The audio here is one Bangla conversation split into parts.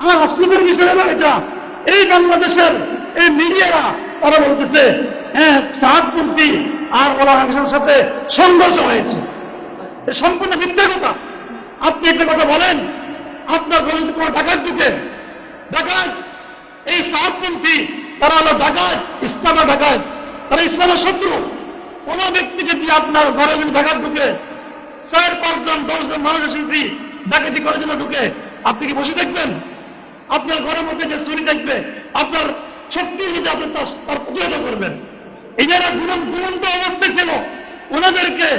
আমার অস্বীকার বিষয় হলো এটা, এই বাংলাদেশের এই মিডিয়ারা তারা বলতেছে হ্যাঁ সাহাবপন্থী আর ওলামার সাথে সংঘর্ষ হয়েছে। সম্পূর্ণ মিথ্যা কথা। আপনি একটা কথা বলেন, আপনার গলিতে কোনো ডাকাত ঢুকে, ডাকাত এই সাহাবপন্থী তারা হলো ডাকাত, ইসলামের ডাকাত, তারা ইসলামের শত্রু। কোন ব্যক্তি যদি আপনার ঘরে যদি ডাকাত ঢুকে 4-5 জন 10 জন মানুষের শিল্পী ডাকাতি করার জন্য ঢুকে, আপনি কি বসে দেখবেন? আপনার ঘরের মধ্যে যে চুরি দেখবে আপনার শক্তি হিসেবে আপনি তার প্রতিহত করবেন। এনারা ঘুমন্ত অবস্থায় ছিল, ওনাদেরকে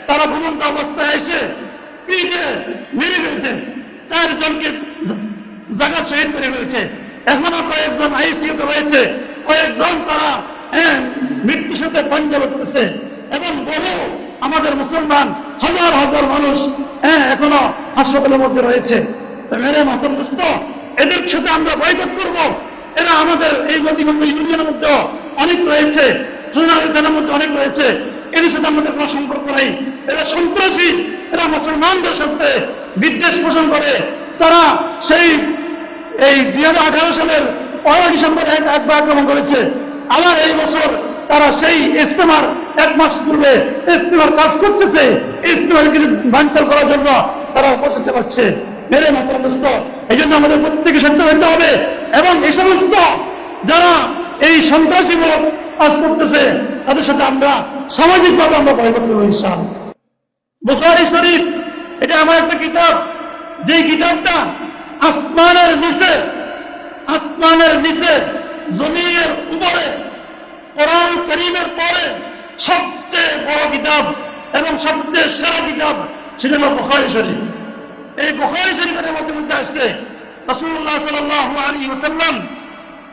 তারা ঘুমন্ত অবস্থায় এসে পিঠে মেরে ফেলছে, 4 জনকে জায়গা শহীদ করে ফেলছে। এখনো কয়েকজন আইসিইউতে রয়েছে, কয়েকজন তারা মৃত্যুর সাথে পাঞ্জা করতেছে, এবং বহু আমাদের মুসলমান হাজার হাজার মানুষ এখনো হাসপাতালের মধ্যে রয়েছে। মেরে মাতৃস্ত এদের সাথে আমরা বয়কট করব। এরা আমাদের এই গতিগত ইউনিয়নের মধ্যে অনেক রয়েছে, সোনালী থানার মধ্যে অনেক রয়েছে, এদের সাথে আমাদের কোনো সম্পর্ক নেই। এরা সন্ত্রাসী, এরা মুসলমানদের সাথে বিদ্বেষ পোষণ করে। তারা সেই এই 2018 সালের 1 ডিসেম্বর একবার আক্রমণ করেছে। আবার এই বছর তারা সেই ইস্তেমার 1 মাস পূর্বে ইস্তেমার কাজ করতেছে, ইস্তেমার কিছু বানচাল করার জন্য তারা প্রচেষ্টা করছে। মেরে মাতৃস্ত এই জন্য আমাদের প্রত্যেকে সচেতন হতে হবে, এবং এই সমস্ত যারা এই সন্ত্রাসীমূলক কাজ করতেছে তাদের সাথে আমরা সামাজিকভাবে আমরা বয়কট করবো ইনশাআল্লাহ। বুখারী শরীফ এটা আমার একটা কিতাব, যে কিতাবটা আসমানের নিচে জমিনের উপরে কোরআন কারীমের পরে সবচেয়ে বড় কিতাব এবং সবচেয়ে সেরা কিতাব, সেটা হলো বুখারী শরীফ। এই বুখারী শরীফের মধ্যে আসছে রাসূলুল্লাহ সাল্লাল্লাহু আলাইহি ওয়াসাল্লাম,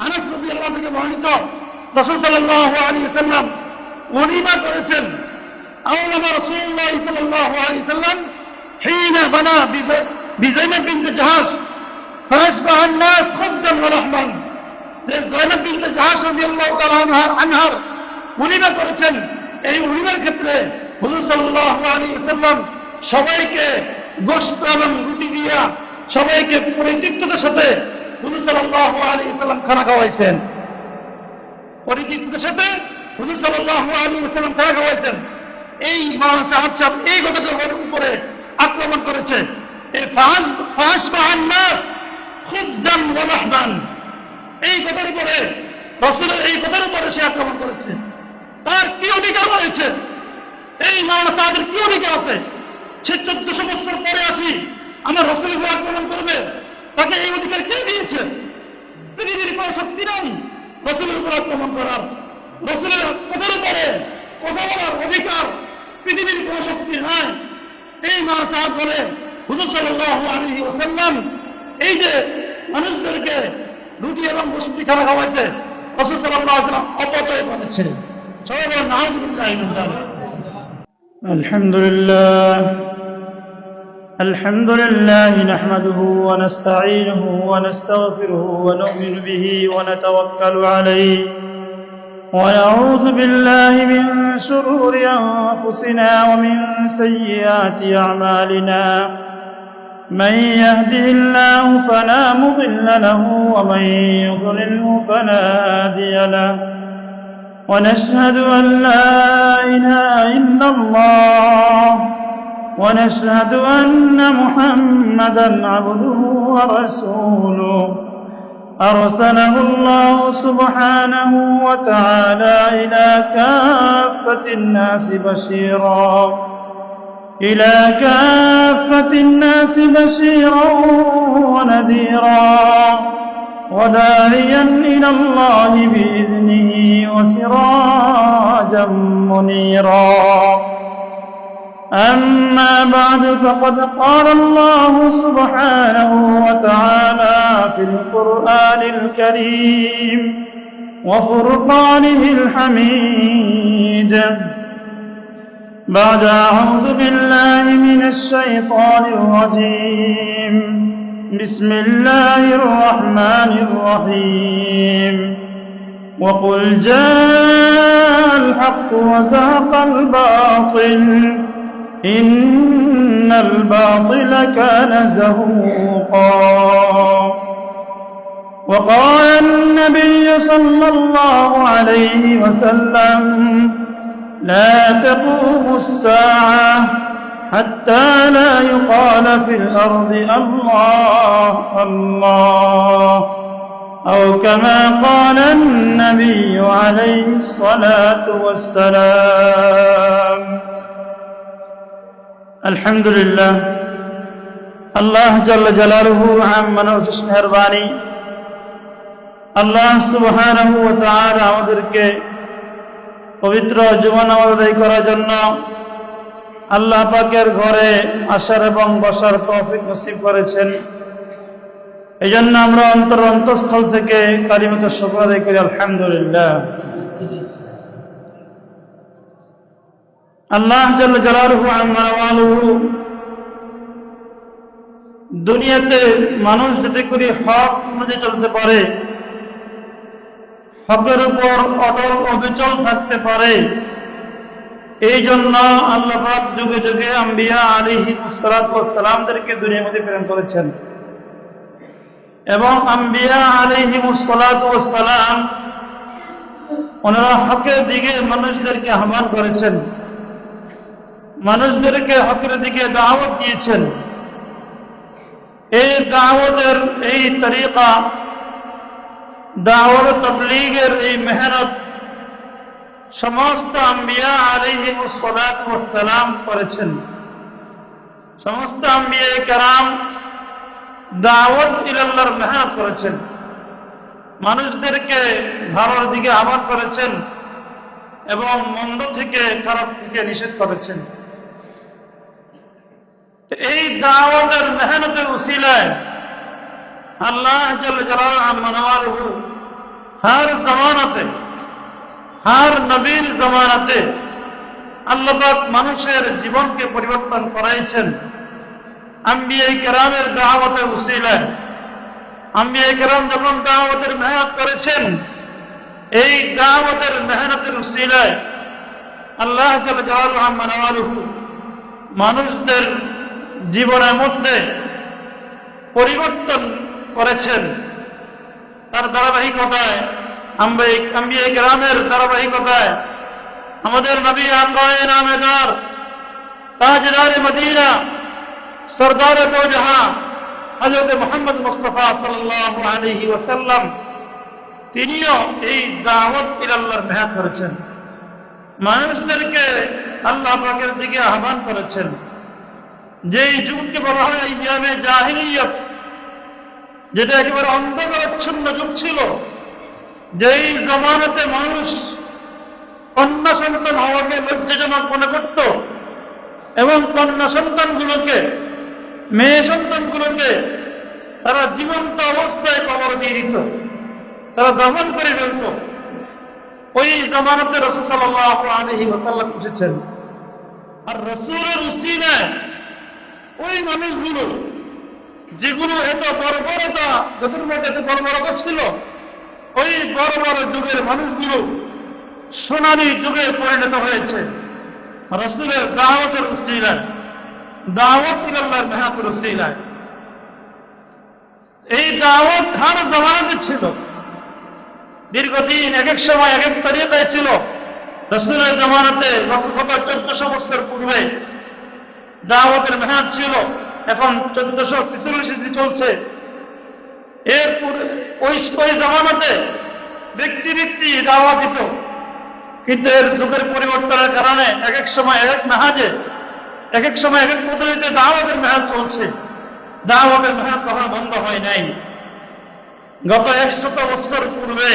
আনাস রাদিয়াল্লাহু আনহু থেকে বর্ণিত, রাসূল সাল্লাল্লাহু আলাইহি ওয়াসাল্লাম ওলিমা করেছেন। আওলামা রাসূলুল্লাহ সাল্লাল্লাহু আলাইহি ওয়াসাল্লাম হিনা বানা বিজাইনাব বিনত জাহাশ ফাসবাহ الناس خبزا ولحما। যে যায়েনাব বিনত জাহাশ রাদিয়াল্লাহু তাআলা আনহার ওলিমা করেছেন, এই ওলিমার ক্ষেত্রে হুজুর সাল্লাল্লাহু আলাইহি ওয়াসাল্লাম সবাইকে গোশত এবং রুটি দিয়া সবাইকে পরিতৃপ্ততার সাথে হুজুর সাল্লাল্লাহু আলাইহি ওয়াসাল্লাম খানা খাওয়াইছেন। পরিতৃপ্ততার সাথে হুজুর সাল্লাল্লাহু আলাইহি ওয়াসাল্লাম খানা খাওয়াইছেন। এই মাওলানা সাহাব সাহেব এই কথাটার উপরে আক্রমণ করেছে। এই ফাসবাহান নাস খুবজান ওয়া লাহমান, এই কথার উপরে রাসূলের এই কথার উপরে সে আক্রমণ করেছে। তার কি অধিকার রয়েছে? এই মাওলানা সাহেবের কি অধিকার আছে? সে 1400 বছর পরে আসি আমার রাসূলের উপর আক্রমণ করবে, তাকে এই অধিকার কে দিয়েছে? পৃথিবীর কোনো শক্তি নাই রাসূলের উপর আক্রমণ করার। রাসূলের কথার উপরে কথা বলার অধিকার পৃথিবীর কোনো শক্তি নাই। এই মাওলানা সাহেব বলে হুজুর সাল্লাল্লাহু আলাইহি ওয়াসাল্লাম এই যে মানুষদেরকে রুটি এবং বসতি খানা খাওয়াইছে, রাসূল সাল্লাল্লাহু আলাইহি ওয়াসাল্লাম অপচয় করেছে। সবাই বলেন নাউযুবিল্লাহি মিন যালিক। الحمد لله نحمده ونستعينه ونستغفره ونؤمن به ونتوكل عليه ونعوذ بالله من شرور أنفسنا ومن سيئات أعمالنا. من يهده الله فلا مضل له ومن يضلله فلا هادي له. ونشهد أن لا إله إلا الله ونشهد أن محمدًا عبده ورسوله أرسله الله سبحانه وتعالى إلى كافة الناس بشيرا ونذيرا وداعيا إلى الله بإذنه وسراجا منيرا. أما بعد فقد قال الله سبحانه وتعالى في القرآن الكريم وفرقانه الحميد بعد أعوذ بالله من الشيطان الرجيم. بسم الله الرحمن الرحيم. وقل جاء الحق وزهق الباطل إن الباطل كان زهوقا. وقال النبي صلى الله عليه وسلم لا تقوم الساعة حتى لا يقال في الأرض الله الله أو كما قال النبي عليه الصلاة والسلام الحمد لله الله جل جلاله عمن وشش مهرباني আল্লাহ সুবহানাহু ওয়া তাআলা আমাদেরকে পবিত্র জীবন আদায় করার জন্য আল্লাহ পাকের ঘরে আসার এবং বসার তৌফিক নসিব করেছেন। এই জন্য আমরা অন্তঃস্থল থেকে কালিমাত শুকর আদায় করি আলহামদুলিল্লাহ। আল্লাহ জাল্লা জালালুহু আম্মা ওয়ালুহু দুনিয়াতে মানুষ যাতে করে হক অনুযায়ী চলতে পারে, হকের উপর অটল অবিচল থাকতে পারে, এই জন্য আল্লাহ পাক যুগে যুগে আম্বিয়া আলাইহিস সালাতু ওয়াস সালামদেরকে দুনিয়ার মধ্যে প্রেরণ করেছেন এবং আম্বিয়া আলাইহিস সালাতু ওয়াস সালাম ওনারা হকের দিকে মানুষদেরকে আহ্বান করেছেন, মানুষদেরকে হকের দিকে দাওয়াত দিয়েছেন। এই দাওয়াতের এই তরিকা, দাওয়াত তাবলীগের এই মেহনত সমস্ত আম্বিয়া আলাইহিস সালাতু ওয়াস সালাম করেছেন। সমস্ত আম্বিয়া কেরাম দাওয়াত ইলাল্লাহর মেহনত করেছেন, মানুষদেরকে ভালোর দিকে আহ্বান করেছেন এবং মন্দ থেকে খারাপ থেকে নিষেধ করেছেন। এই দাওয়াতের মেহনতের উসিলায় আল্লাহ জাল্লা জালালুহু আম্মা ওয়ালুহু হর জামানাতে, হর নবীর জামানাতে আল্লাহ পাক মানুষের জীবনকে পরিবর্তন করাইছেন আম্বিয়া কেরামের দাওয়াতের উসিলায়। আম্বিয়া কেরাম যখন দাওয়াতের মেহনত করেছেন, এই দাওয়াতের মেহনতের উসিলায় আল্লাহ জাল্লা জালালুহু আম্মা ওয়ালুহু মানুষদের জীবনের মধ্যে পরিবর্তন করেছেন। তার ধারাবাহিকতায় আম্বিয়া কেরামের ধারাবাহিকতায় আমাদের নবী আকায়ে নামেদার তাজদার মদিনা সরদার দো জাহাঁ হযরত মুহাম্মদ মুস্তাফা সাল্লাল্লাহু আলাইহি ওয়াসাল্লাম তিনিও এই দাওয়াত ইলাল্লাহর মেহনত করেছেন, মানুষদেরকে আল্লাহ পাকের দিকে আহ্বান করেছেন। যেই যুগকে বলা হয় আইয়ামে জাহিলিয়ত, যেটা একেবারে অন্ধকারাচ্ছন্ন যুগ ছিল, যেই জামানাতে মানুষ কন্যা সন্তান হওয়াকে লজ্জাজনক মনে করত এবং কন্যা সন্তানগুলোকে, মেয়ে সন্তানগুলোকে তারা জীবন্ত অবস্থায় কবর দিয়ে দিত, তারা দমন করে ফেলত। ওই জামানাতে রাসূল সাল্লাল্লাহু আলাইহি ওয়াসাল্লাম এসেছেন, আর রাসূলের উসিলায় ওই মানুষগুলো যেগুলো এত বর্বরতা, যাদের মধ্যে এত বর্বরতা ছিল, ওই বড় বড় যুগের মানুষগুলো সোনালী যুগে পরিণত হয়েছে রাসূলের দাওয়াতের উসিলায়, দাওয়াত ইলাল্লাহর মেহনতের উসিলায়। এই দাওয়াত হর জামানাতে ছিল, দীর্ঘদিন এক এক সময় এক এক তরিকায় ছিল। রাসূলের জামানাতে গত 1400 বছর পূর্বে দাওয়াতের মেহনত ছিল, এখন 1446 চলছে। এরপর ওই জামানাতে ব্যক্তি ব্যক্তি দাওয়াত দিত, কিন্তু এর যুগের পরিবর্তনের কারণে এক এক সময় এক এক মেহাজে, এক এক সময় এক এক পদ্ধতিতে দাওয়াতের মেহনত চলছে। দাওয়াতের মেহনত কখনো বন্ধ হয় নাই। গত 100 বছর পূর্বে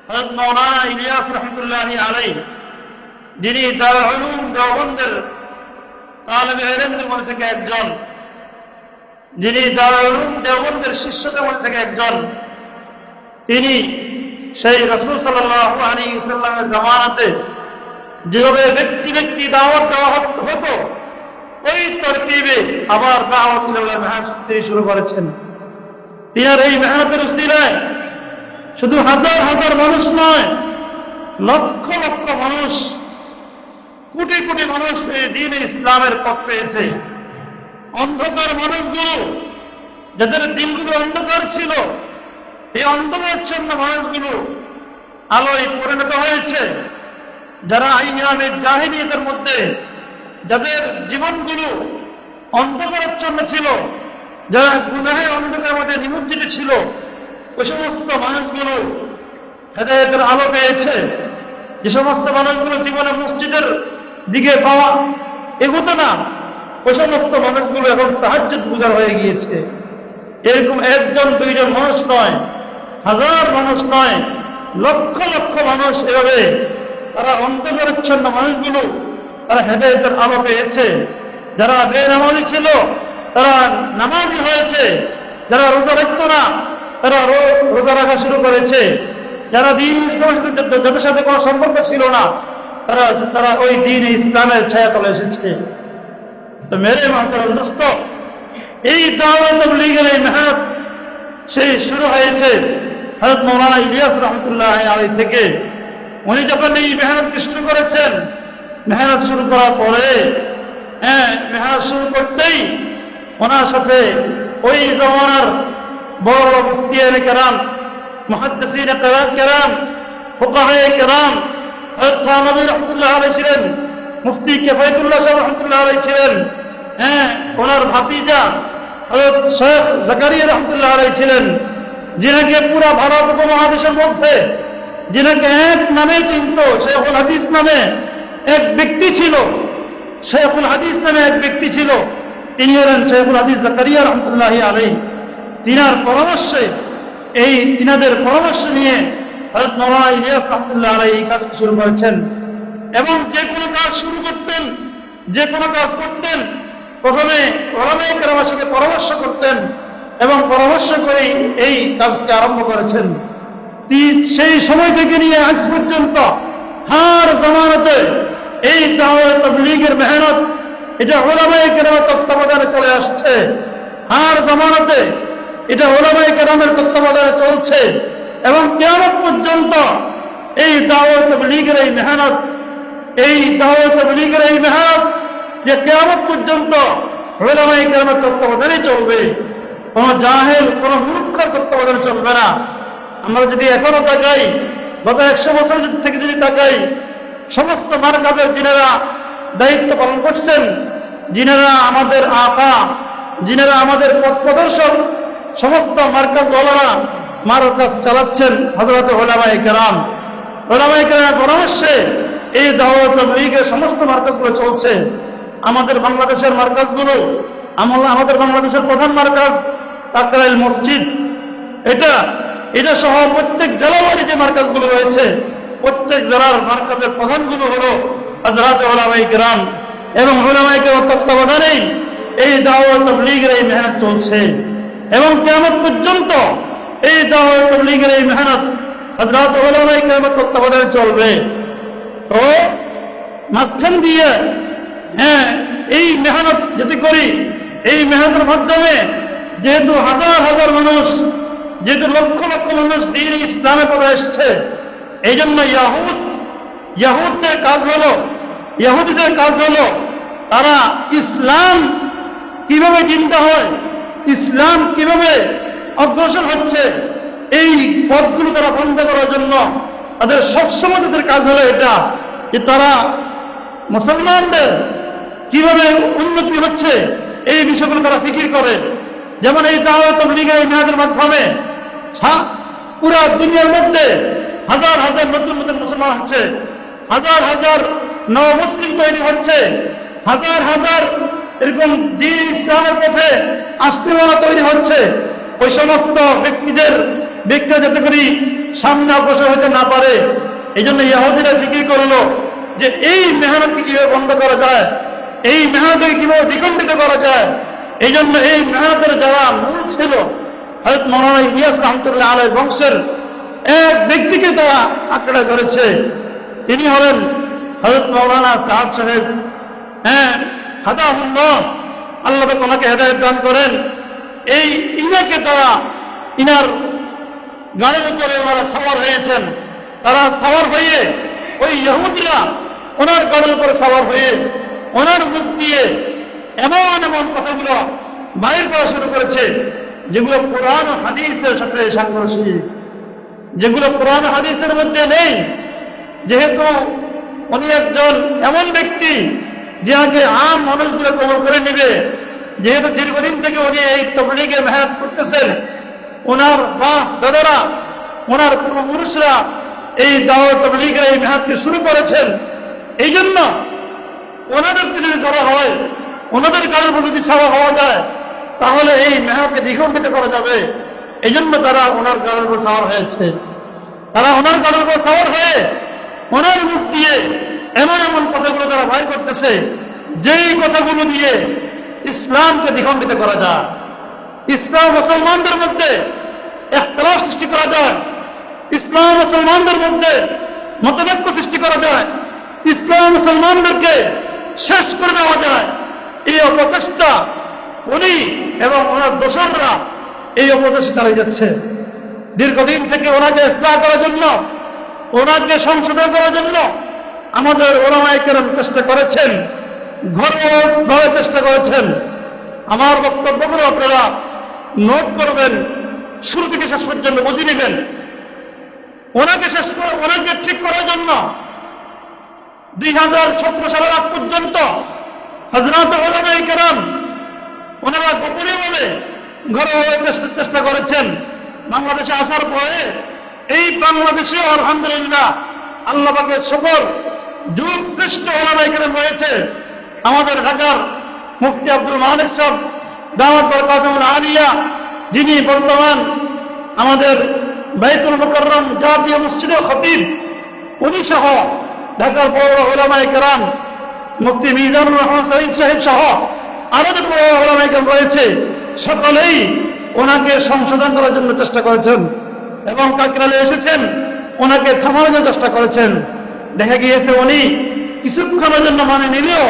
হযরত মাওলানা ইলিয়াস রাহমাতুল্লাহি আলাইহি, যিনি দারুল উলুম দেওবন্দের তালেবে ইলমের মধ্যে থেকে একজন, যিনি দারুল উলুম দেওবন্দের শিষ্যদের মধ্যে থেকে একজন, তিনি সেই রাসূল সাল্লাল্লাহু আলাইহি ওয়াসাল্লামের জামানাতে যেভাবে ব্যক্তি ব্যক্তি দাওয়াত দেওয়া হতো, ওই তরতিবে আবার দাওয়াত ইলাল্লাহর মেহনত তিনি শুরু করেছেন। তিনার এই মেহনতের উসিলায় শুধু হাজার হাজার মানুষ নয়, লক্ষ লক্ষ মানুষ, কোটি কোটি মানুষ এই দ্বীন ইসলামের পথ পেয়েছে। অন্ধকার মানুষগুলো, যাদের দিলগুলো অন্ধকার ছিল, এই অন্ধকারাচ্ছন্ন মানুষগুলো আলোয় পরিণত হয়েছে, যারা আইয়ামে জাহিলিয়াতের মধ্যে যাদের জীবনগুলো অন্ধকারাচ্ছন্ন ছিল, যারা গুনাহে অন্ধকারের মধ্যে নিমজ্জিত ছিল, ওই সমস্ত মানুষগুলো হেদায়েতের আলো পেয়েছে। যে সমস্ত মানুষগুলো জীবনে মসজিদের দিকে পাওয়া এগোতো না, ওই সমস্ত মানুষগুলো এখন তাহাজ্জুদ গুজার হয়ে গিয়েছে। এরকম একজন দুইজন মানুষ নয়, হাজার মানুষ নয়, লক্ষ লক্ষ মানুষ এভাবে তারা অন্ধকারাচ্ছন্ন মানুষগুলো তারা হেদায়েতের আলো পেয়েছে। যারা বেনামাজি ছিল তারা নামাজি হয়েছে, যারা রোজা রাখতো না তারা রোজা রাখা শুরু করেছে, যারা দ্বীন ইসলামের সাথে যাদের সাথে কোনো সম্পর্ক ছিল না তারা তারা ওই দ্বীন ইসলামের ছায়াতলে এসেছে। তো মেরে মাতার দোস্ত, এই দাওয়াত তাবলীগের এই মেহনত সেই শুরু হয়েছে হযরত মাওলানা ইলিয়াস রহমতুল্লাহ আলাইহি থেকে। উনি যখন এই মেহনতকে শুরু করেছেন, মেহনত শুরু করার পরে মেহনত শুরু করতেই ওনার সাথে ওই জমানার বড় বড় মুফতিয়ানে কেরাম, মুহাদ্দিসিনে কেরাম, ফুকাহায়ে কেরাম, হযরত থানভী রহমতুল্লাহ আলাইহি ছিলেন, মুফতি কিফায়াতুল্লাহ সাহেব রহমতুল্লাহ আলাইহি ছিলেন, ওনার ভাতিজা হযরত শেখ জাকারিয়া রহমতুল্লাহ আলাইহি ছিলেন, যিনাকে পুরা ভারত উপমহাদেশের মধ্যে যিনাকে এক নামে চিনত, শেখুল হাদিস নামে এক ব্যক্তি ছিল, শেখুল হাদিস নামে এক ব্যক্তি ছিল, তিনি হলেন শেখুল হাদিস জাকারিয়া রহমতুল্লাহ আলাইহি। তিনার পরামর্শে তিনাদের পরামর্শ নিয়ে হযরত মাওলানা ইলিয়াস রহমতুল্লাহ আলাইহি এই কাজ শুরু করেছেন। এবং যে কোনো কাজ শুরু করতেন, যে কোনো কাজ করতেন, প্রথমে ওলামায়ে কেরামের সাথে পরামর্শ করতেন এবং পরামর্শ করে এই কাজকে আরম্ভ করেছেন। সেই সময় থেকে নিয়ে আজ পর্যন্ত হার জামানাতে এই দাওয়াত তাবলীগের মেহনত এটা ওলামায়ে কেরামের তত্ত্বাবধানে চলে আসছে। হার জামানাতে এটা ওলামায়ে কেরামের তত্ত্বাবধানে চলছে এবং কিয়ামত পর্যন্ত এই দাওয়াত তাবলীগের এই মেহনত, এই দাওয়াত তাবলীগের এই মেহনত যে কিয়ামত পর্যন্ত ওলামায়ে কেরামের তত্ত্বাবধানে চলবে। কোন জাহেল, কোন মূর্খের তত্ত্বাবধানে চলবে না। আমরা যদি এখনো তাকাই, গত 100 বছর থেকে যদি তাকাই, সমস্ত মারকাজের যিনারা দায়িত্ব পালন করছেন, যিনারা আমাদের আকা, যিনারা আমাদের পথ প্রদর্শক, সমস্ত মারকাজ ওলামা মারকাজ চালাচ্ছেন হযরত ওলামায়ে কেরাম। ওলামায়ে কেরামের পরামর্শে এই দাওয়াত তাবলীগের সমস্ত মারকাজগুলো চলছে। আমাদের বাংলাদেশের মারকাজগুলো, আমাদের বাংলাদেশের প্রধান মারকাজ তাকরাইল মসজিদ, এটা সহ প্রত্যেক জেলাবাড়ি যে মারকাজগুলো রয়েছে, প্রত্যেক জেলার মারকাজের প্রধানগুলো হলো হযরত ওলামায়ে কেরাম এবং ওলামায়ে কেরামের তত্ত্বাবধানেই এই দাওয়াত তাবলীগের এই মেহনত চলছে এবং কিয়ামত পর্যন্ত এই দাওয়াত তাবলীগের এই মেহনত হযরত ওলামায়ে কেরামের তত্ত্বাবধানে চলবে। তো মাঝখান দিয়ে এই মেহনত যদি করি, এই মেহনতের মাধ্যমে যেহেতু হাজার হাজার মানুষ, যেহেতু লক্ষ লক্ষ মানুষ দ্বীন ইসলামে পড়ে এসছে, এই জন্য ইহুদদের কাজ হলো, ইহুদিদের কাজ হলো তারা ইসলাম কিভাবে চিন্তা হয়, ইসলাম কিভাবে অগ্রসর হচ্ছে, এই পথগুলো তারা বন্ধ করার জন্য তাদের সবসময় তাদের কাজ হলো এটা, যে তারা মুসলমানদের কিভাবে উন্নতি হচ্ছে এই বিষয়গুলো তারা ফিকির করে। যেমন এই দাওয়াত তাবলীগের এই মেহনতের মাধ্যমে পুরা দুনিয়ার মধ্যে হাজার হাজার নতুন নতুন মুসলমান হচ্ছে, হাজার হাজার নব মুসলিম তৈরি হচ্ছে, হাজার হাজার এরকম দ্বীন ইসলামের পথে আসতেওয়ালা তৈরি হচ্ছে। ওই সমস্ত ব্যক্তিরা যাতে করে সামনে অগ্রসর হতে না পারে, এই জন্য ইহুদিরা ফিকির করলো যে এই মেহনতকে কিভাবে বন্ধ করা যায়, এই মেহনতকে কিভাবে দ্বিখণ্ডিত করা যায়। এই জন্য এই মেহনতের যারা মূল ছিল হযরত মাওলানা ইলিয়াস রহমতুল্লাহ আলাইহি বংশের এক ব্যক্তিকে তারা আঁকড়ে ধরেছে। তিনি হলেন হযরত মাওলানা সাদ সাহেব, হাদাহুল্লাহ, আল্লাহ ওনাকে হেদায়েত দান করেন। এই ইনাকে তারা ইনার গাড়ির উপরে ওনারা সাওয়ার হয়েছেন। তারা সাওয়ার হয়ে ওই ইহুদিরা ওনার গাড়ির উপরে সাওয়ার হয়ে ওনার মুখ দিয়ে এমন এমন কথাগুলো বাইর করা শুরু করেছে, যেগুলো কোরআন ও হাদিসের সাথে সাংঘর্ষিক, যেগুলো কোরআন হাদিসের মধ্যে নেই। যেহেতু উনি একজন এমন ব্যক্তি যে আগে আম মানুষগুলো কবল করে নেবে, যেহেতু দীর্ঘদিন থেকে উনি এই তাবলীগের মেহনত করতেছেন, ওনার বাপ দাদারা, ওনার পূর্বপুরুষরা এই দাওয়াত তাবলীগের এই মেহনতকে শুরু করেছেন। এই জন্য ওনাদেরকে যদি ধরা হয়, ওনাদের কারোর প্রতি যদি ছাড়া হওয়া যায়, তাহলে এই মেহনতকে দ্বিখণ্ডিত করা যাবে। এই জন্য তারা ওনার কারোর উপর সাওয়ার হয়েছে। তারা ওনার কারোর উপর সাওয়ার হয়ে ওনার মুখ দিয়ে এমন এমন কথাগুলো তারা বাইর করতেছে, যেই কথাগুলো দিয়ে ইসলামকে দ্বিখণ্ডিত করা যায়, ইসলাম মুসলমানদের মধ্যে ইখতিলাফ সৃষ্টি করা যায়, ইসলাম মুসলমানদের মধ্যে মতভেদ সৃষ্টি করা যায়, ইসলাম মুসলমানদেরকে শেষ করে দেওয়া যায়। এই অপচেষ্টা উনি এবং ওনার দোসররা এই অপচেষ্টা চালিয়ে যাচ্ছে। দীর্ঘদিন থেকে ওনাকে ইসলাহ করার জন্য, ওনাকে সংশোধন করার জন্য আমাদের ওলামায়ে কেরাম চেষ্টা করেছেন, ঘরোয়াভাবে চেষ্টা করেছেন। আমার বক্তব্যগুলো আপনারা নোট করবেন, শুরু থেকে শেষ পর্যন্ত বুঝে নেবেন। ওনাকে ঠিক করার জন্য 2017 সালের আগ পর্যন্ত হযরত ওলামায়ে কেরাম ওনারা গোপনীয়ভাবে ঘরোয়া চেষ্টা করেছেন। বাংলাদেশে আসার পরে এই বাংলাদেশে আলহামদুলিল্লাহ আল্লাহ পাকের সকল যুগ শ্রেষ্ঠ ওলামায়ে কেরাম রয়েছে। আমাদের ঢাকার মুফতি আব্দুল মালিক সাহেব দাওয়াত বরকাতুল আলিয়া, যিনি বর্তমান আমাদের বাইতুল মুকাররম জাতীয় মসজিদের খতিব, উনি সহ ঢাকার বড় ওলামায়ে কেরাম মুফতি মিজানুর রহমান সাঈদ সাহেব সহ আরো যে বড় ওলামায়ে কেরাম রয়েছে, সকলেই ওনাকে সংশোধন করার জন্য চেষ্টা করেছেন এবং কাকরালে এসেছেন, ওনাকে থামানোর জন্য চেষ্টা করেছেন। দেখা গিয়েছে উনি কিছুক্ষণের জন্য মানে নিলেও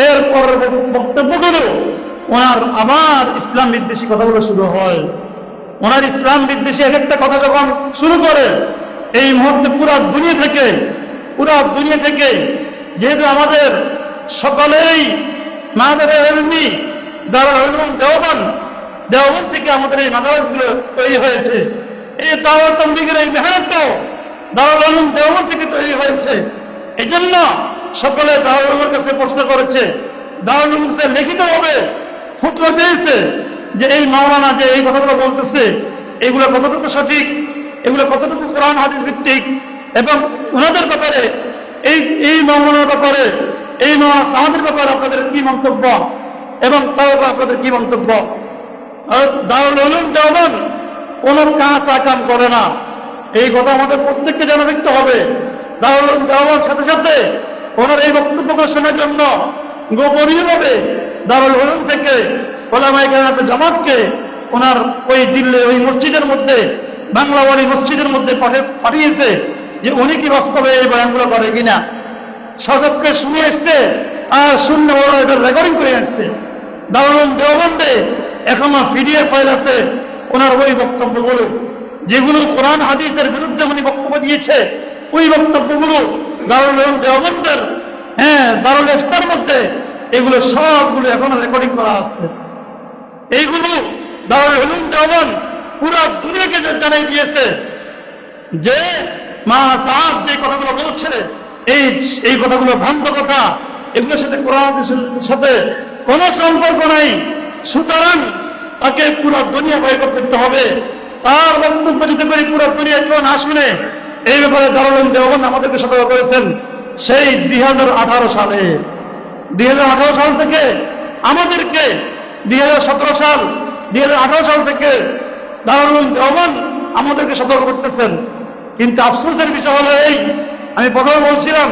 এরপর বক্তব্যগুলো ওনার আবার ইসলাম বিদ্বেষী কথাগুলো শুরু হয়। ওনার ইসলাম বিদ্বেষী এক একটা কথা যখন শুরু করে, এই মুহূর্তে পুরা দুনিয়া থেকে যেহেতু আমাদের সকলেই মাদারে ইলমি দারুল উলুম দেওবন্দ থেকে আমাদের এই মাদ্রাসাগুলো তৈরি হয়েছে। এই দাওয়াত তাবলীগের এই মেহনতটাও দারুল উলুম দেওবন্দ থেকে তৈরি হয়েছে। এই জন্য সকলে দারুল উলুমের কাছে প্রশ্ন করেছে, দারুল উলুম কাছে লিখিতভাবে ফতোয়া চেয়েছে যে এই মাওলানা যে এই কথাগুলো বলতেছে, এগুলো কতটুকু সঠিক, এগুলো কতটুকু কোরআন হাদিস ভিত্তিক, এবং ওনাদের ব্যাপারে এই মাওলানার ব্যাপারে, এই মাওলানা সাহাদের ব্যাপারে আপনাদের কি মন্তব্য এবং তার ব্যাপারে আপনাদের কি মন্তব্য। দারুল উলুম দেওবন্দ কোন কাজ আকাম করে না, এই কথা আমাদের প্রত্যেককে জানা রাখতে হবে। দারুল উলুম দেওবন্দ সাথে সাথে ওনার এই বক্তব্যগুলো শোনার জন্য গোপনীয়ভাবে দারুল উলুম থেকে ওলামায়ে কেরামের জামাতকে ওনার ওই দিল্লি ওই মসজিদের মধ্যে, বাংলাবাড়ি মসজিদের মধ্যে পাঠিয়েছে যে উনি কি বাস্তবে এই বয়ানগুলো করে কিনা। সচক্ষে শুনে এসছে আর শূন্য ওরা এটা রেকর্ডিং করে আসছে। দারুল উলুম দেওবন্দে এখনো পিডিএফ ফাইল আছে ওনার ওই বক্তব্যগুলো, যেগুলো কোরআন হাদিসের বিরুদ্ধে উনি বক্তব্য দিয়েছে, ওই বক্তব্যগুলো দারুল উলুম দেওবন্দের দারুল ইফতার মধ্যে এগুলো সবগুলো এখনো রেকর্ডিং করা আছে। এইগুলো দারুল উলুম দেওবন্দ পুরা দুনিয়াকে জানাই দিয়েছে যে মা সাহাব যে কথাগুলো বলছে, এই কথাগুলো ভ্রান্ত কথা, এগুলোর সাথে কোরআন হাদিসের সাথে কোনো সম্পর্ক নাই। সুতরাং তাকে পুরা দুনিয়া বয়কট করতে হবে। তার বক্তব্য যদি করে পুরা দুনিয়া কেউ না শুনে, এই ব্যাপারে দারুল উলুম দেওবন্দ আমাদেরকে সতর্ক করেছেন সেই 2018 সালে। 2018 সাল থেকে আমাদেরকে 2017 সাল 2018 সাল থেকে দারুল উলুম দেওবন্দ আমাদেরকে সতর্ক করতেছেন। কিন্তু আফসোসের বিষয় হলো এই, আমি প্রথমে বলছিলাম,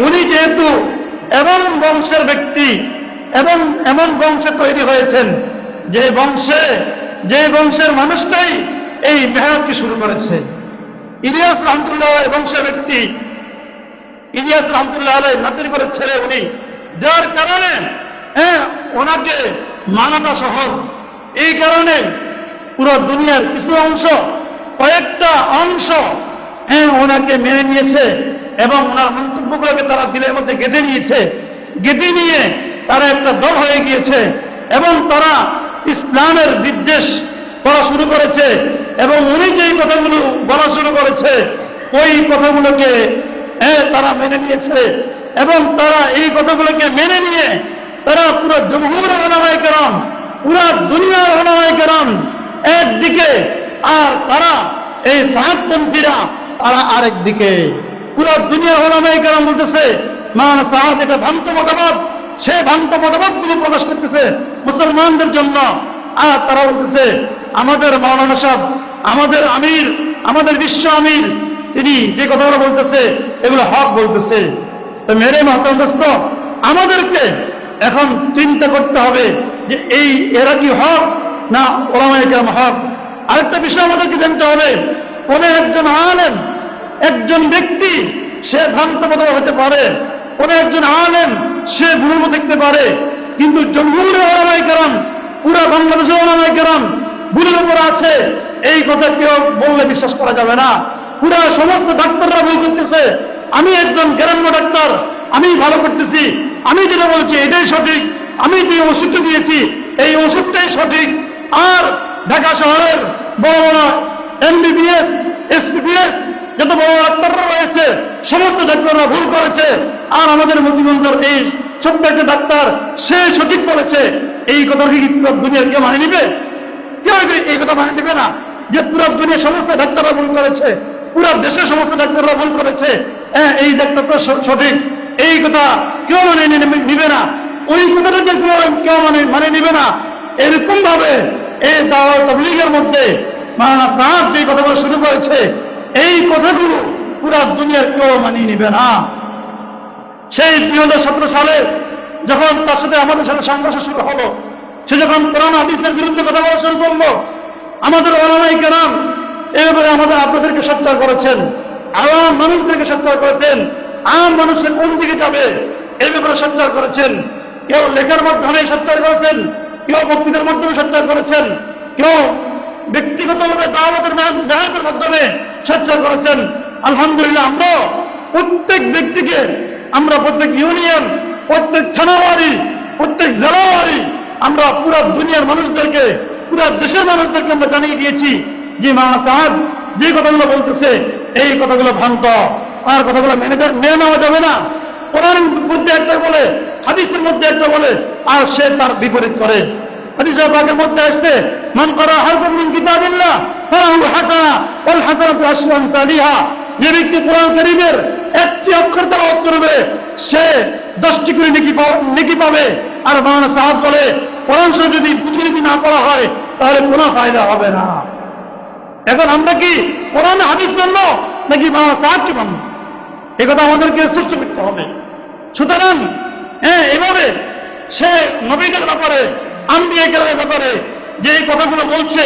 উনি যেহেতু এমন বংশের ব্যক্তি এবং এমন বংশে তৈরি হয়েছেন যে বংশের মানুষটাই এই মেহনতকে শুরু করেছে। ইলিয়াস রহমতুল্লাহ বংশের ব্যক্তি, ইলিয়াস রহমতুল্লাহ নাতির করে ছেলে উনি, যার কারণে ওনাকে মানাটা সহজ। এই কারণে পুরো দুনিয়ার কিছু অংশ, কয়েকটা অংশ ওনাকে মেনে নিয়েছে এবং ওনার মন্তব্যগুলোকে তারা দিলের মধ্যে গেঁথে নিয়েছে। গেঁথে নিয়ে তারা একটা দল হয়ে গিয়েছে এবং তারা ইসলামের বিদ্বেষ বলা শুরু করেছে, এবং উনি যেই কথাগুলো বলা শুরু করেছে ওই কথাগুলোকে তারা মেনে নিয়েছে, এবং তারা এই কথাগুলোকে মেনে নিয়ে তারা পুরো জমহুর উলামায়ে কেরাম, পুরা দুনিয়ার উলামায়ে কেরাম একদিকে, আর তারা এই সাহাবপন্থীরা তারা আরেক দিকে। পুরো দুনিয়ার উলামায়ে কেরাম বলতেছে মাওলানা সাহাব এটা ভ্রান্ত মতবাদ, সে ভ্রান্ত মতবাদগুলো প্রকাশ করতেছে মুসলমানদের জন্য। আর তারা বলতেছে আমাদের মাওলানা সাহেব, আমাদের আমির, আমাদের বিশ্ব আমির, তিনি যে কথাগুলো বলতেছে এগুলো হক বলতেছে। তো মেরে মহতরম দোস্ত, আমাদেরকে এখন চিন্তা করতে হবে যে এরা কি হক না উলামায়ে কেরাম হক। আরেকটা বিষয় আমাদেরকে জানতে হবে, কোন একজন আলেম, একজন ব্যক্তি সে ভ্রান্ত মতবাদ হতে পারে, কোন একজন আলেম সে ভুল দেখতে পারে, কিন্তু জমহুর উলামায়ে কেরাম, পুরা বাংলাদেশের উলামায়ে কেরাম ভুলের উপর আছে, এই কথা কেউ বললে বিশ্বাস করা যাবে না। পুরা সমস্ত ডাক্তাররা ভুল করতেছে, আমি একজন গ্রাম্য ডাক্তার, আমি ভালো করতেছি, আমি যেটা বলছি এটাই সঠিক, আমি যে ওষুধটা দিয়েছি এই ওষুধটাই সঠিক। আর ঢাকা শহরের বড় বড় MBBS, SPBS যত বড় ডাক্তাররা রয়েছে সমস্ত ডাক্তাররা ভুল করেছে, আর আমাদের মুক্তিগঞ্জের এই ছোট্ট একটা ডাক্তার সে সঠিক বলেছে। এই কথা কি দুনিয়ার কেউ মানে নিবে? কেউ এই কথা মানে নিবে না যে পুরো দুনিয়ার সমস্ত ডাক্তাররা ভুল করেছে, পুরো দেশের সমস্ত ডাক্তাররা ভুল করেছে, এই ডাক্তার তো সঠিক, এই কথা কেউ মানে নিবে না। ওই কথাটা যে কেউ মানে নিবে না, এরকম ভাবে এই দাওয়াত তাবলীগের মধ্যে মাওলানা সাহেব যে কথাগুলো শুরু করেছে এই কথাগুলো পুরা দুনিয়ার কেউ মানিয়ে নিবে না। সেই 2017 সালে যখন তার সাথে আমাদের সাথে সংঘর্ষ শুরু হলো, সে যখন কোরআন হাদিসের বিরুদ্ধে কথা বলা শুরু করলো, আমাদের উলামায়ে কেরাম এই ব্যাপারে আপনাদেরকে সোচ্চার করেছেন, আওয়াম মানুষদেরকে সোচ্চার করেছেন, আম মানুষের কোন দিকে যাবে এই ব্যাপারে সোচ্চার করেছেন। কেউ লেখার মাধ্যমে সোচ্চার করেছেন, কেউ বক্তৃতার মাধ্যমে সোচ্চার করেছেন, কেউ ব্যক্তিগতভাবে দাওয়াতের মেহনতের মাধ্যমে সোচ্চার করেছেন। আলহামদুলিল্লাহ, আমরা প্রত্যেক ব্যক্তিকে, আমরা প্রত্যেক ইউনিয়ন, প্রত্যেক থানাওয়ারি, প্রত্যেক জেলাওয়ারি, আমরা পুরা দুনিয়ার মানুষদেরকে, পুরা দেশের মানুষদেরকে আমরা জানিয়ে দিয়েছি যে মাওলানা সাহেব যে কথাগুলো বলতেছে এই কথাগুলো ভ্রান্ত, আর কথাগুলো মেনে নেওয়া যাবে না। কোরআনের মধ্যে একটা বলে, হাদিসের মধ্যে একটা বলে, আর সে তার বিপরীত করে। হাদিসের পাকের মধ্যে আসছে মান ক্বারা হারফান মিন কিতাবিল্লাহ ফালাহু হাসানাহ ওয়াল হাসানাতু আশরু আমসালিহা। যে ব্যক্তি কোরআন কারীমের একটি অক্ষর তেলাওয়াত করবে সে 10টি করে নেকি পাবে। আর মাওলানা সাহেব বলে কোরআন শরীফ যদি বুঝে না পড়া হয় তাহলে কোনো ফায়দা হবে না। এখন আমরা কি কোরআন হাদিস মানব নাকি মাওলানা সাহেবকে মানব? এই কথা আমাদেরকে স্পষ্ট করতে হবে। সুতরাং এভাবে সে নবীদের ব্যাপারে, আম্বিয়া কেরামের ব্যাপারে যে এই কথাগুলো বলছে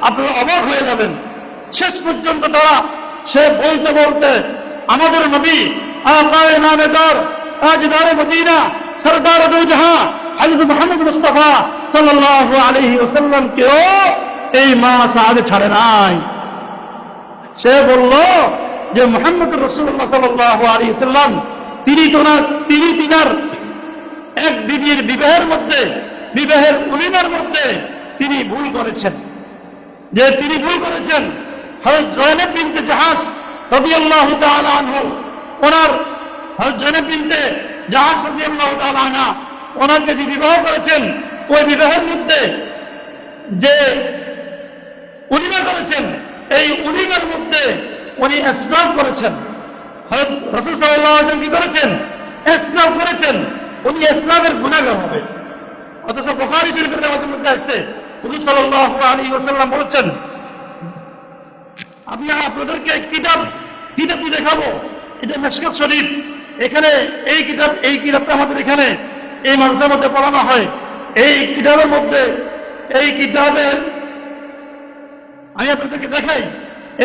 আপনারা অবাক হয়ে যাবেন। শেষ পর্যন্ত তারা সে বলতে বলতে আমাদের নবী আকায়ে নামেদার, তাজদারে মদিনা, সরদার দু জাহাঁ হযরত মুহাম্মদ মুস্তাফা সাল্লাল্লাহু আলাইহি ওয়াসাল্লামকেও এই মাওলানা সাহেব ছাড়ে নাই। সে বলল যে মুহাম্মদুর রাসূলুল্লাহ সাল্লাল্লাহু আলাইহি ওয়াসাল্লাম তিনি তিনার এক বিবির বিবাহের মধ্যে, বিবাহের উলিমার মধ্যে তিনি ভুল করেছেন। যে তিনি ভুল করেছেন হযরত জয়নব বিনতে জাহাশ রাদিয়াল্লাহু তাআলা আনহু, ওনার হযরত জয়নব বিনতে জাহাশ রাদিয়াল্লাহু তাআলা আনহা ওনাকে যে বিবাহ করেছেন, ওই বিবাহের মধ্যে যে উলিমা করেছেন এই উলিমার মধ্যে উনি ইসরাফ করেছেন। হযরত রাসূল সাল্লাল্লাহু আলাইহি ওয়াসাল্লাম কি করেছেন? ইসরাফ করেছেন। উনি ইসরাফের গুনাহগার হবে। অথচ বুখারী শরীফের riwayat মধ্যে আসছে হুজুর সাল্লাল্লাহু আলাইহি ওয়াসাল্লাম বলেছেন, আমি আপনাদেরকে কিতাব দেখাবো, এটা মিশকাত শরীফ। এখানে এই কিতাবটা আমাদের এখানে এই মাদ্রাসার মধ্যে পড়ানো হয়। এই কিতাবের মধ্যে, এই কিতাবের আমি আপনাদেরকে দেখাই,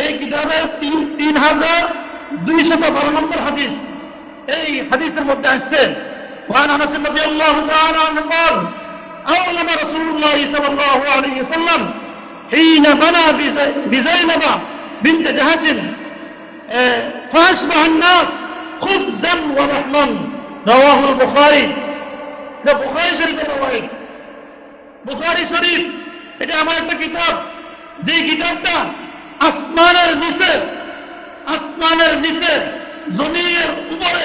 এই কিতাবের 3212 নম্বর হাদিস। এই হাদিসের মধ্যে আসছে وعن انس رضي الله تعالى عنه قال اولم رسول الله صلى الله عليه وسلم حين بنى بزينب بنت جهش فاشبه الناس خبزا ولحما رواه البخاري। ده বুখারী শরীফের রওয়ায়াত। বুখারী শরীফ এটা আমার একটা কিতাব, যে কিতাবটা আসমানের নিচে জমিনের উপরে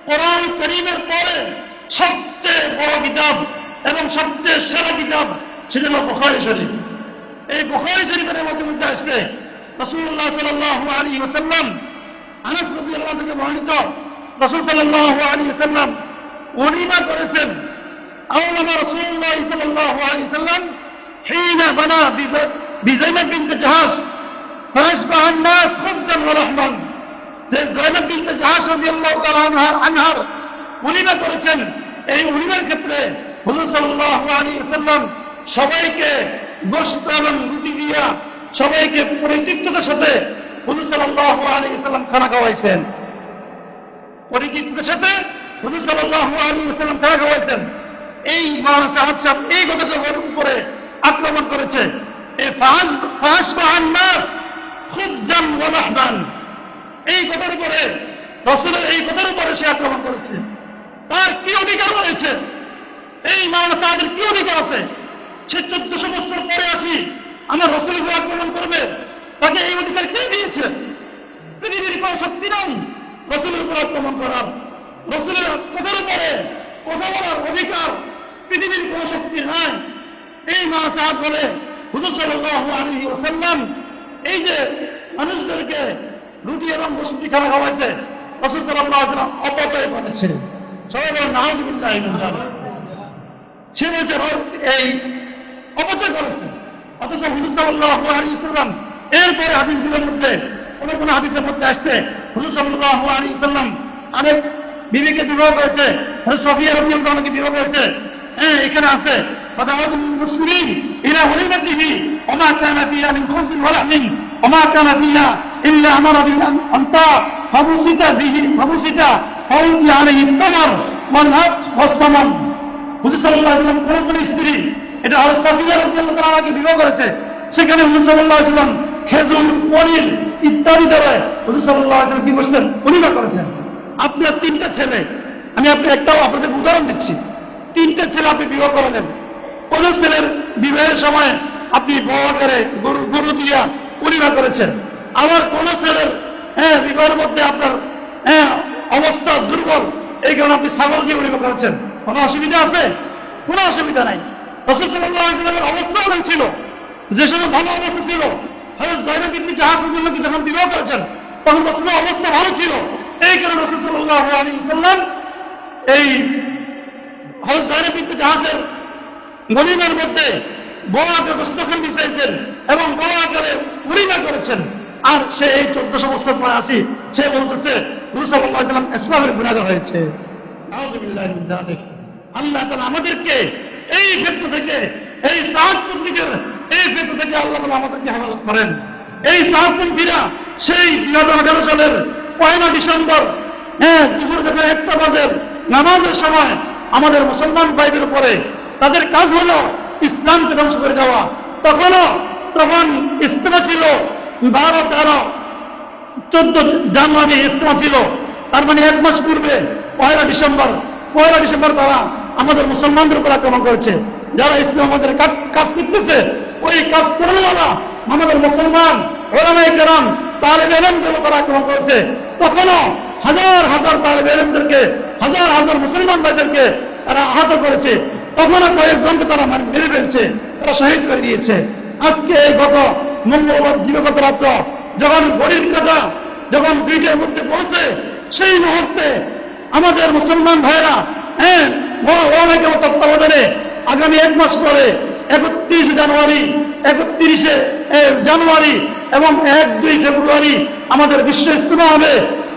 কোরআন কারীমের পরে সবচেয়ে বড় কিতাব এবং সবচেয়ে সেরা কিতাব, সেটা হলো বুখারী শরীফ। এই বুখারী শরীফের মধ্যে আসলে রাসূলুল্লাহ সাল্লাল্লাহু আলাইহি ওয়াসাল্লাম, আনাস রাদিয়াল্লাহু আনহু থেকে বর্ণিত, রাসূল সাল্লাল্লাহু আলাইহি ওয়াসাল্লাম ওলিমা করেছেন। আওলামা রাসূলুল্লাহ সাল্লাল্লাহু আলাইহি ওয়াসাল্লাম হিনা বানা বিজাইনাব বিনত জাহাশ ফাশবাহ الناس خبزا ورحما। যে যায়েনাব বিনত জাহাশ রাদিয়াল্লাহু তাআলা আনহার ওলিমা করেছেন, এই ওলিমার ক্ষেত্রে হুজুর সাল্লাল্লাহু আলাইহি ওয়াসাল্লাম সবাইকে গোশত এবং রুটি দিয়া সবাইকে পরিতৃপ্ততার সাথে হুজুর সাল্লাল্লাহু আলাইহি ওয়াসাল্লাম খানা খাওয়াইছেন। পরিতৃপ্ততার সাথে হুজুর সাল্লাল্লাহু আলাইহি ওয়াসাল্লাম খানা খাওয়াইছেন। এই মাওলানা সাহাব সাহেব এই কথাটার উপরে আক্রমণ করেছে, এই ফাশবাহান নাস খুবজান ওয়া লাহমান, এই কথার উপরে, রাসূলের এই কথার উপরে সে আক্রমণ করেছে। তার কি অধিকার রয়েছে? এই মাওলানা সাহেবের কি অধিকার আছে? সে 1400 বছর পরে আসি আমার রাসূলের উপর আক্রমণ করবে, তাকে এই অধিকার কে দিয়েছে? পৃথিবীর কোন শক্তি নাই রাসূলের উপর আক্রমণ করার। রাসূলের কথার উপরে কথা বলার অধিকার পৃথিবীর কোন শক্তি নাই। এই মাওলানা সাহেব বলে হুজুর সাল্লাল্লাহু আলাইহি ওয়াসাল্লাম এই যে মানুষদেরকে রুটি এবং বসতি খানা খাওয়াইছে, রাসূল সাল্লাল্লাহু আলাইহি ওয়াসাল্লাম অপচয় করেছে। সবাই বলেন নাউযুবিল্লাহি মিন যালিক। সে বলছে এই অপচয় করেছে, অথচ হুজুর সাল্লাল্লাহু আলাইহি ওয়াসাল্লাম এরপরে হাদিসগুলোর মধ্যে কোন হাদিসের মধ্যে আসছে হুজুর সাল্লাল্লাহু আলাইহি ওয়াসাল্লাম আরেক বিবিকে বিবাহ করেছে, সফিয়া রাদিয়াল্লাহু আনহাকে বিবাহ করেছে। হ্যাঁ, এখানে আছে ফাদাউল মুসলিমিন ইলা ওয়ালিমাতিহি ওয়া মা কানা ফিহা মিন খুবজিন ওয়া লাহমিন ওয়া মা কানা ফিহা ইল্লা আমারা বিল আনতা ফাবুসিতা ফাউতি আলাইহি তামার ওয়াল হাত ওয়াস সামান। হুজুর সাল্লাল্লাহু আলাইহি ওয়াসাল্লাম কোন স্ত্রী এটা হযরত সফিয়া রাদিয়াল্লাহু তাআলাকে বিবাহ করেছে, সেখানে হুজুর সাল্লাল্লাহু আলাইহি ওয়াসাল্লাম খেজুর, পনির ইত্যাদি দ্বারা হুজুর সাল্লাল্লাহু আলাইহি ওয়াসাল্লাম কি করছেন? ওলিমা করেছেন। আপনার 3টা ছেলে, আমি একটাও আপনাদের উদাহরণ দিচ্ছি, 3টা ছেলে আপনি বিবাহ করালেন। কোন ছেলের বিবাহের সময় আপনি বড় আকারে গরু দিয়া ওলিমা করেছেন, আবার কোন ছেলের বিবাহের মধ্যে আপনার অবস্থা দুর্বল, এই কারণে আপনি ছাগল দিয়ে ওলিমা করেছেন। কোনো অসুবিধা আছে? কোনো অসুবিধা নাই। রাসূল সাল্লাল্লাহু আলাইহি ওয়াসাল্লামের অবস্থা অনেক ছিল, যে সময় ভালো অবস্থা ছিল, হযরত যায়েনাব বিনতে জাহাশ রাদিয়াল্লাহু আনহা যখন বিবাহ করেছেন তখন রাসূলের অবস্থা ভালো ছিল। এই কারণে রাসূল সাল্লাল্লাহু আলাইহি ওয়াসাল্লাম এই হযরত যায়েনাব বিনতে জাহাশের ওলিমার মধ্যে বড় আকারে দস্তরখান বিছাইছেন এবং বড় আকারে ওলিমা করেছেন। আর সে এই 1400 বছর পরে আসি সে বলতেছে হুজুর সাল্লাল্লাহু আলাইহি ওয়াসাল্লাম ইসলামের গুনাহগার হয়েছে। নাউযুবিল্লাহি মিন যালিক। আল্লাহ তাআলা আমাদেরকে এই ক্ষেত্র থেকে, এই সাহাবপন্থীদের এই ক্ষেত্র থেকে আল্লাহ তাআলা আমাদেরকে হেফাজত করেন। এই সাহাবপন্থীরা সেই 2018 সালের 1 ডিসেম্বর দুপুর যখন 1টা বাজে নামাজের সময় আমাদের মুসলমান ভাইদের উপরে তাদের কাজ হলো ইসলামকে ধ্বংস করে দেওয়া। তখন ইস্তেমা ছিল 12, 13, 14 জানুয়ারি ইস্তেমা ছিল, তার মানে 1 মাস পূর্বে 1 ডিসেম্বর তারা আমাদের মুসলমানদের উপর আক্রমণ করেছে। যারা ইসলাম আমাদের কাজ করতেছে, ওই কাজ করেওয়ালা আমাদের মুসলমান ওলামায়ে কেরাম তালেবে ইলমদের উপর আক্রমণ করেছে। তখনও হাজার হাজার তালেবে ইলমদেরকে, হাজার হাজার মুসলমান ভাইদেরকে তারা আহত করেছে। তখনও কয়েকজনকে তারা মেরে ফেলছে, তারা শহীদ করে দিয়েছে। আজকে এই গত মঙ্গলবার দিবাগত রাত্র যখন ঘড়ির কাঁটা যখন 2টার মধ্যে পৌঁছে, সেই মুহূর্তে আমাদের মুসলমান ভাইয়েরা তত্ত্বাবধানে আগামী 1 মাস পরে 31 জানুয়ারি এবং 1-2 ফেব্রুয়ারি আমাদের বিশ্ব ইজতেমা হবে।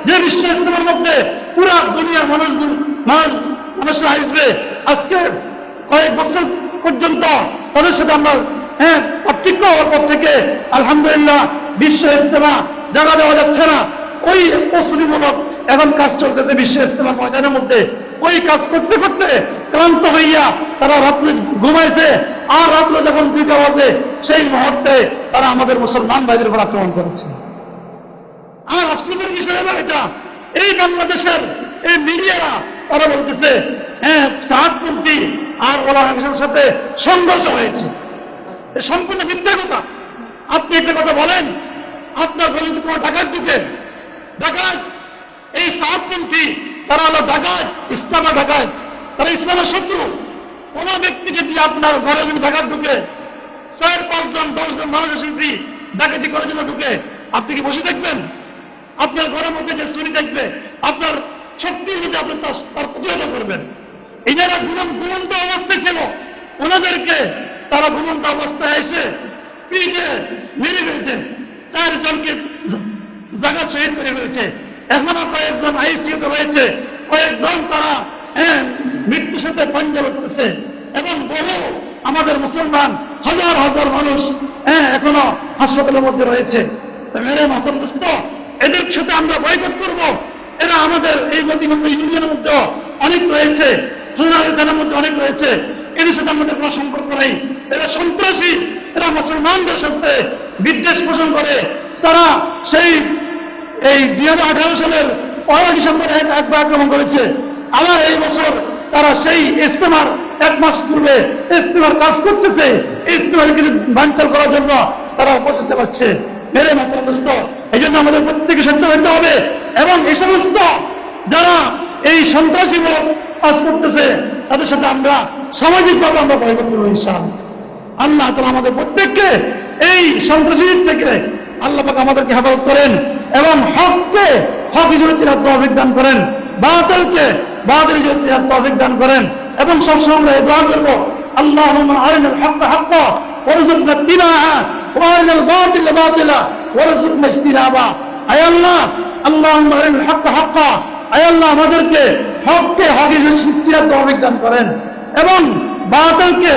যে বিশ্ব ইজতেমার মধ্যে পুরা দুনিয়ার মানুষরা আসবে। আজকে কয়েক বছর পর্যন্ত তাদের সাথে আমরা পার্থক্য হওয়ার পর থেকে আলহামদুলিল্লাহ বিশ্ব ইজতেমা জায়গা দেওয়া যাচ্ছে না। ওই প্রস্তুতিমূলক এখন কাজ চলতেছে বিশ্ব ইজতেমা ময়দানের মধ্যে। ওই কাজ করতে করতে ক্লান্ত হইয়া তারা রাত্রে ঘুমাইছে, আর রাত্রে যখন 2টা বাজে সেই মুহূর্তে তারা আমাদের মুসলমান ভাইদের উপর আক্রমণ করেছে। আর আফসোসের বিষয় হলো এটা, এই বাংলাদেশের এই মিডিয়ারা তারা বলতেছে সাহাবপন্থী আর ওলামাদের সাথে সংঘর্ষ হয়েছে। সম্পূর্ণ মিথ্যা কথা। আপনি একটা কথা বলেন, আপনার গলিতে কোনো ডাকাত ঢুকে, ডাকাত এই সাতপন্থী, তারা হলো ডাকাত, ইসলামের ডাকাত, তারা ইসলামের শত্রু। কোন ব্যক্তিকে দিয়ে আপনার ঘরে যদি ডাকাত ঢুকে, 4-5 জন 10 জন মানুষের সাথে ডাকাতি করার জন্য ঢুকে, আপনি কি বসে থাকবেন? আপনার ঘরের মধ্যে যে চুরি থাকবে, আপনার শক্তি অনুযায়ী আপনি তার প্রতিহত করবেন। এনারা ঘুমন্ত অবস্থায় ছিল, ওনাদেরকে তারা ঘুমন্ত অবস্থায় এসে পিঠে মেরে ফেলছে, 4 জনকে জায়গা শহীদ করে ফেলেছে। এখনো কয়েকজন আইসিইউতে রয়েছে, কয়েকজন তারা মৃত্যুর সাথে পাঞ্জা করতেছে, এবং বহু আমাদের মুসলমান হাজার হাজার মানুষ এখনো হাসপাতালের মধ্যে রয়েছে। মেরে মাতৃষ্ট এদের সাথে আমরা বয়কট করব। এরা আমাদের এই মতিগঞ্জ ইউনিয়নের মধ্যে অনেক রয়েছে, সোনালী থানার মধ্যে অনেক রয়েছে, এদের সাথে আমাদের কোনো সম্পর্ক নেই। এরা সন্ত্রাসী, এরা মুসলমানদের সাথে বিদ্বেষ পোষণ করে। তারা সেই এই 2018 সালের 1 ডিসেম্বর একবার আক্রমণ করেছে, আবার এই বছর তারা সেই ইস্তেমার 1 মাস পূর্বে ইস্তেমার কাজ করতেছে, ইস্তেমার কিছু বানচাল করার জন্য তারা উপস্থিত চালাচ্ছে। মেরে মাত্র দোস্ত, এই জন্য আমাদের প্রত্যেকে সচেতন হতে হবে, এবং এই সমস্ত যারা এই সন্ত্রাসীমূলক কাজ করতেছে তাদের সাথে আমরা সামাজিকভাবে আমরা বয়কট করবো ইনশাআল্লাহ। আল্লাহ তাআলা আমাদের প্রত্যেককে এই সন্ত্রাসীদের থেকে আল্লাহ পাক আমাদেরকে হেফাজত করেন, এবং হককে হক হিসেবে চেনার তৌফিক দান করেন, বাতিলকে বাতিল হিসেবে চেনার তৌফিক দান করেন। এবং সবসময় আমরা দোয়া করবো, আল্লাহুম্মা আরিনাল হাক্কা হাক্কা ওয়ারযুকনা ইত্তিবাআ ওয়া আরিনাল বাতিলা বাতিলা ওয়ারযুকনা ইজতিনাবা। আয় আল্লাহ, আল্লাহুম্মা আরিনাল হাক্কা হাক্কা, আয় আল্লাহ আমাদেরকে হককে হক হিসেবে চেনার তৌফিক দান করেন, এবং বাতিলকে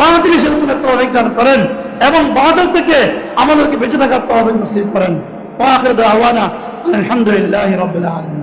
বাতিল হিসেবে চেনার তৌফিক দান করেন, এবং বাতিল থেকে আমাদেরকে বেঁচে থাকার তৌফিক নসিব করেন। ওয়া আখিরু দাওয়ানা আলহামদুলিল্লাহি রাব্বিল আলামিন।